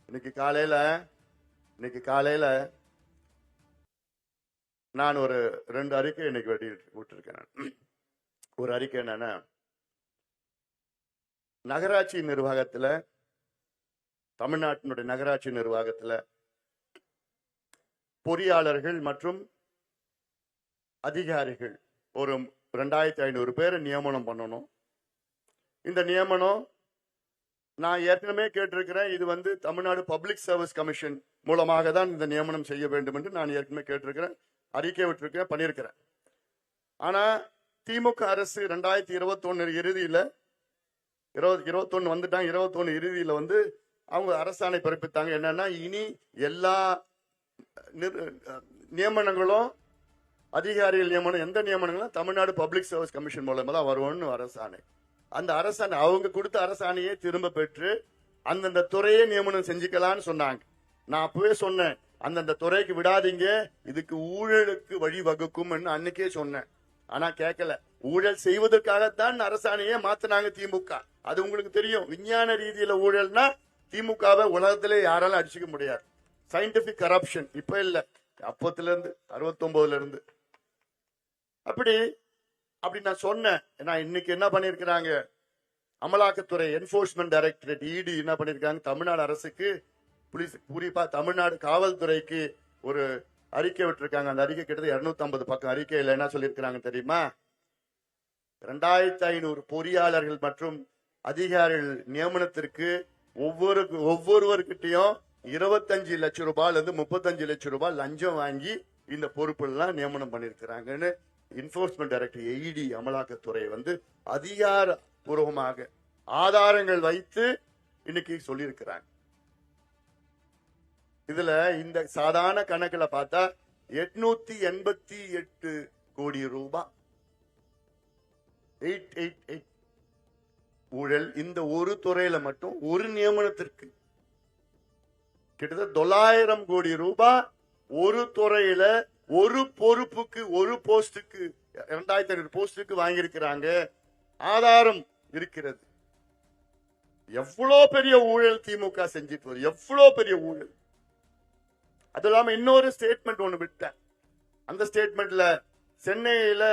இன்னைக்கு காலையில நான் ஒரு 2 அறிக்கை இன்னைக்கு விட்டுருக்கேன். ஒரு அறிக்கை என்னன்னா, நகராட்சி நிர்வாகத்துல, தமிழ்நாட்டினுடைய நகராட்சி நிர்வாகத்துல பொறியாளர்கள் மற்றும் அதிகாரிகள் ஒரு 2500 பேரை நியமனம் பண்ணணும். இந்த நியமனம் நான் ஏற்கனவே கேட்டிருக்கிறேன். இது தமிழ்நாடு பப்ளிக் சர்வீஸ் கமிஷன் மூலமாக தான் இந்த நியமனம் செய்ய வேண்டும் என்று நான் ஏற்கனவே கேட்டிருக்கிறேன், அறிக்கை விட்டுருக்கேன், பண்ணியிருக்கிறேன். ஆனா திமுக அரசு 2021 இறுதியில 21 வந்துட்டாங்க. 21 இறுதியில அவங்க அரசாணை பிறப்பித்தாங்க. என்னன்னா, இனி எல்லா நியமனங்களும், அதிகாரிகள் நியமனம், எந்த நியமனங்களும் தமிழ்நாடு பப்ளிக் சர்வீஸ் கமிஷன் மூலமா தான் வருவோம்னு அரசாணை. அந்த அரசாணை அவங்க கொடுத்த அரசாணையை திரும்ப பெற்று அந்தந்த துறையை நியமனம் செஞ்சுக்கலான்னு சொன்னாங்க. நான் அப்பவே சொன்னேன், அந்தந்த துறைக்கு விடாதீங்க, இதுக்கு ஊழலுக்கு வழி வகுக்கும் அன்னைக்கே சொன்னேன். ஆனா கேட்கல. ஊழல் செய்வதற்காகத்தான் அரசாணையை மாத்தினாங்க திமுக. அது உங்களுக்கு தெரியும். விஞ்ஞான ரீதியில ஊழல்னா திமுகவை உலகத்திலே யாராலும் அடிச்சுக்க முடியாது. சயின்டிபிக் கரப்ஷன் இப்ப இல்ல, அப்பத்துல இருந்து 69 இருந்து அப்படி நான் சொன்னேன். நான் இன்னைக்கு என்ன பண்ணிருக்கிறாங்க, அமலாக்கத்துறை, என்போர்ஸ்மெண்ட் டைரக்டரேட், இடி என்ன பண்ணிருக்காங்க, தமிழ்நாடு அரசுக்கு, குறிப்பா தமிழ்நாடு காவல்துறைக்கு ஒரு அறிக்கை விட்டுருக்காங்க. அந்த அறிக்கை கிட்டத்தட்ட 250 பக்கம். அறிக்கையில் என்ன சொல்லியிருக்கிறாங்க தெரியுமா? 2500 பொறியாளர்கள் மற்றும் அதிகாரிகள் நியமனத்திற்கு ஒவ்வொருவருக்கிட்டையும் 25 லட்சம் ரூபாயில இருந்து 35 லட்சம் ரூபாய் லஞ்சம் வாங்கி இந்த பொறுப்புலாம் நியமனம் பண்ணிருக்கிறாங்கன்னு என்போர்ஸ்மெண்ட் டைரக்டர் இடி அமலாக்கத்துறை அதிகாரபூர்வமாக ஆதாரங்கள் வைத்து இன்னைக்கு சொல்லியிருக்கிறாங்க. இதுல இந்த சாதாரண கணக்குல பார்த்தா 888 கோடி ரூபாய் 888 ஊழல். இந்த ஒரு துறையில மட்டும் ஒரு நியமனத்திற்கு கிட்டத்தட்ட 900 கோடி ரூபாய் ஒரு துறையில ஒரு பொறுப்புக்கு, ஒரு போஸ்டுக்கு, 2500 போஸ்டுக்கு வாங்கியிருக்கிறாங்க. ஆதாரம் இருக்கிறது. எவ்வளவு பெரிய ஊழல் திமுக செஞ்சிட்டு வருது, எவ்வளவு பெரிய ஊழல். அது இல்லாம இன்னொரு ஸ்டேட்மெண்ட் ஒண்ணு விட்டேன். அந்த ஸ்டேட்மெண்ட்ல சென்னையில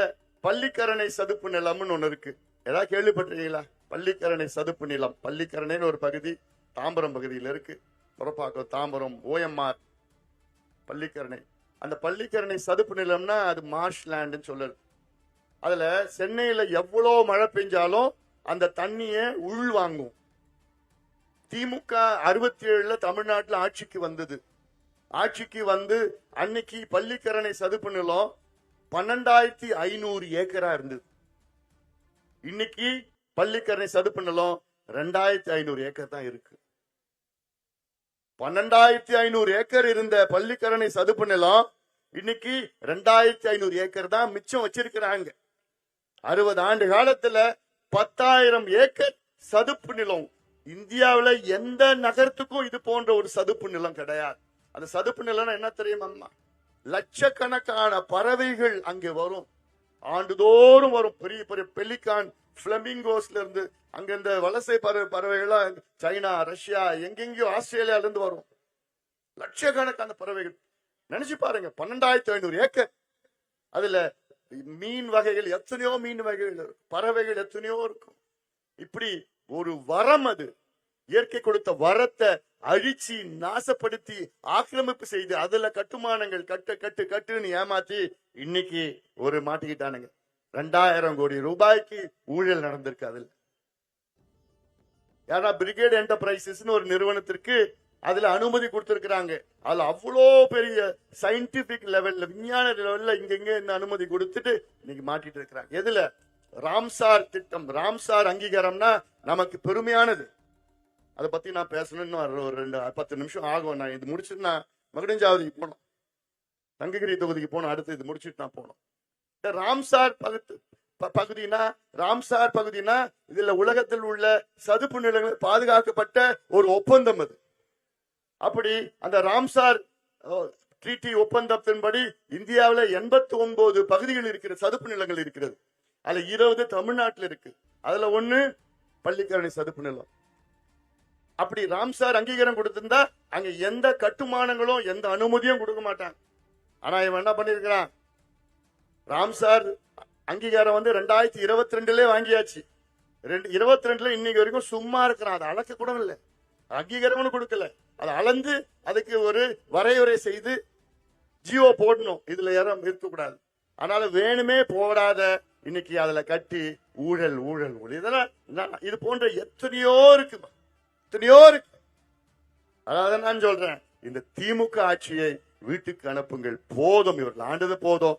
பள்ளிக்கரணை சதுப்பு நிலம்னு ஒண்ணு இருக்கு. ஏதாவது கேள்விப்பட்டிருக்கீங்களா? பள்ளிக்கரணை சதுப்பு நிலம். பள்ளிக்கரணைன்னு ஒரு பகுதி தாம்பரம் பகுதியில் இருக்கு. புறப்பாக்கம், தாம்பரம், OMR, பள்ளிக்கரணை. அந்த பள்ளிக்கரணை சதுப்பு நிலம்னா அது மார்ஷ் லேண்ட் சொல்லுது. அதுல சென்னையில எவ்வளவு மழை பெஞ்சாலும் அந்த தண்ணிய உள் வாங்கும். திமுக 67 தமிழ்நாட்டில் ஆட்சிக்கு வந்தது. ஆட்சிக்கு அன்னைக்கு பள்ளிக்கரணை சதுப்பு நிலம் 12,500 ஏக்கரா இருந்தது. இன்னைக்கு பள்ளிக்கரணை சதுப்பு நிலம் 2,500 ஏக்கர் தான் இருக்கு. 12,500 ஏக்கர் இருந்த பள்ளிக்கரணை சதுப்பு நிலம் இன்னைக்கு 2,500 ஏக்கர் தான் மிச்சம் வச்சிருக்கிறாங்க. 60 ஆண்டு காலத்துல 10,000 ஏக்கர் சதுப்பு நிலம். இந்தியாவில எந்த நகரத்துக்கும் இது போன்ற ஒரு சதுப்பு நிலம் கிடையாது. அந்த சதுப்பு நிலம் என்ன தெரியுமா? லட்சக்கணக்கான பறவைகள் அங்கே வரும், ஆண்டுதோறும் வரும். பெரிய பெரிய பெலிகான், பிளமிங்கோஸ்ல இருந்து, அங்க இந்த வலசை பறவைகள் சைனா, ரஷ்யா, எங்கெங்கயோ ஆஸ்திரேலியால இருந்து வரும். லட்சக்கணக்கான பறவைகள். நினைச்சு பாருங்க, 12,500 ஏக்கர். அதுல மீன் வகைகள் எத்தனையோ, மீன் வகைகள், பறவைகள் எத்தனையோ இருக்கும். இப்படி ஒரு வரம். அது இயற்கை கொடுத்த வரத்தை அழிச்சு, நாசப்படுத்தி, ஆக்கிரமிப்பு செய்து, அதுல கட்டுமானங்கள் கட்டுன்னு ஏமாத்தி இன்னைக்கு ஒரு மாட்டிக்கிட்டானுங்க. 2,000 கோடி ரூபாய்க்கு ஊழல் நடந்திருக்கு. அதுல யாரா பிரிகேட் என்டர்பிரைசஸ் ஒரு நிறுவனத்திற்கு அதுல அனுமதி கொடுத்திருக்கிறாங்க. அதுல அவ்வளோ பெரிய சயின்டிபிக் லெவல்ல, விஞ்ஞான லெவல்ல இங்க இந்த அனுமதி கொடுத்துட்டு இன்னைக்கு மாட்டிட்டு இருக்கிறாங்க. எதுல? ராம்சார் திட்டம். ராம்சார் அங்கீகாரம்னா நமக்கு பெருமையானது. அதை பத்தி நான் பேசணும்னு ஒரு 10 நிமிஷம் ஆகும். நான் இது முடிச்சுட்டு நான் மகுடஞ்சாவதிக்கு போனோம், தங்ககிரி தொகுதிக்கு போனோம். அடுத்து இது முடிச்சுட்டு நான் போனோம். ராம்சார் பகுதினா இதுல உலகத்தில் உள்ள சதுப்பு நிலங்கள் பாதுகாக்கப்பட்ட ஒரு ஒப்பந்தம். அது அப்படி அந்த ராம்சார் ட்ரீட்டி ஒப்பந்தத்தின்படி இந்தியாவில் 89 பகுதிகள் இருக்கிற சதுப்பு நிலங்கள் இருக்கிறது. அதுல 20 தமிழ்நாட்டில் இருக்கு. அதுல ஒண்ணு பள்ளிக்கரணை சதுப்பு நிலம். அப்படி ராம்சார் அங்கீகாரம் கொடுத்திருந்தா அங்க எந்த கட்டுமானங்களும் எந்த அனுமதியும் கொடுக்க மாட்டாங்க. ஆனா இவன் என்ன பண்ணிருக்கிறான், ராம்சார் அங்கீகாரம் 2022 வாங்கியாச்சு. 22 இன்னைக்கு வரைக்கும் சும்மா இருக்கிறான். அதை அளக்க கூட இல்லை, அங்கீகாரம் கொடுக்கல. அதை அளந்து அதுக்கு ஒரு வரையறை செய்து ஜியோ போடணும், இதுல யாரும் இருக்கக்கூடாது. அதனால வேணுமே போடாத இன்னைக்கு அதுல கட்டி ஊழல் ஊழல் ஊழல் இதெல்லாம் இது போன்ற எத்தனையோ இருக்கு, எத்தனையோ இருக்கு. அதாவது நான் சொல்றேன், இந்த திமுக ஆட்சியை வீட்டுக்கு அனுப்புங்கள், போதும், இவர்கள் ஆண்டது போதும்.